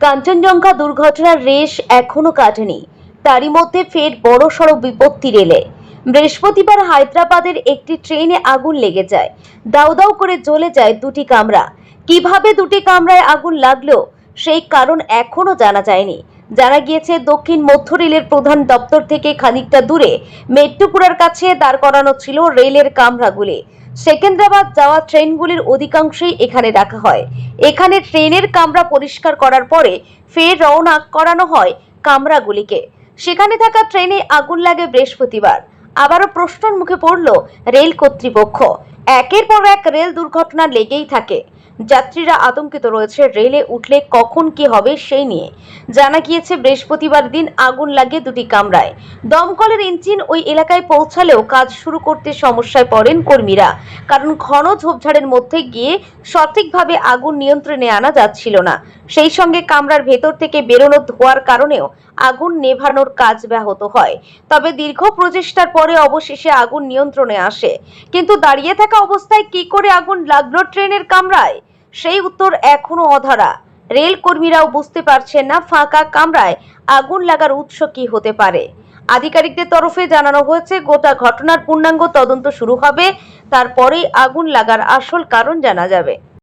কাঞ্চনজঙ্ঘা দুর্ঘটনার রেশ এখনো কাটেনি, তারই মধ্যে ফের বড়সড় বিপত্তি রেলে। বৃহস্পতিবার হায়দ্রাবাদের একটি ট্রেনে আগুন লেগে যায়। দাউ দাউ করে জ্বলে যায় দুটি কামরা। কিভাবে দুটি কামরায় আগুন লাগলো সেই কারণ এখনো জানা যায়নি। জানা গিয়েছে দক্ষিণ মধ্য রেলের প্রধান দপ্তর থেকে খানিকটা দূরে মেট্রোপুরার কাছে দাঁড় করানো ছিল রেলের কামরাগুলি। সেকেন্দ্রাবাদ যাওয়া ট্রেনগুলির অধিকাংশই এখানে রাখা হয়। এখানে ট্রেনের কামরা পরিষ্কার করার পরে ফের রওনা করানো হয় কামরাগুলিকে। সেখানে থাকা ট্রেনে আগুন লাগে বৃহস্পতিবার। আবারও প্রশ্নের মুখে পড়ল রেল কর্তৃপক্ষ। একের পর এক রেল দুর্ঘটনা লেগেই থাকে। যাত্রীরা আতঙ্কিত রয়েছে রেলে উঠলে কখন কি হবে সেই নিয়ে। জানা গিয়েছে বৃহস্পতিবার দিন আগুন লাগে দুটি কামরায়। দমকলের ইঞ্জিন ওই এলাকায় পৌঁছালেও কাজ শুরু করতে সমস্যায় পড়েন কর্মীরা, কারণ ঘন ঝোপঝাড়ের মধ্যে গিয়ে সঠিকভাবে আগুন নিয়ন্ত্রণে আনা যাচ্ছিল না। সেই সঙ্গে কামরার ভেতর থেকে বেরোনো ধোঁয়ার কারণেও আগুন নেভানোর কাজ ব্যাহত হয়। তবে দীর্ঘ প্রচেষ্টার পরে অবশেষে আগুন নিয়ন্ত্রণে আসে। কিন্তু দাঁড়িয়ে থাকা অবস্থায় কি করে আগুন লাগলো ট্রেনের কামরায়, সেই উত্তর এখনো অধরা। রেল কর্মীরাও বুঝতে পারছেন না ফাঁকা কামরায় আগুন লাগার উৎস কি হতে পারে। আধিকারিকদের তরফে জানানো হয়েছে গোটা ঘটনার পূর্ণাঙ্গ তদন্ত শুরু হবে, তারপরেই আগুন লাগার আসল কারণ জানা যাবে।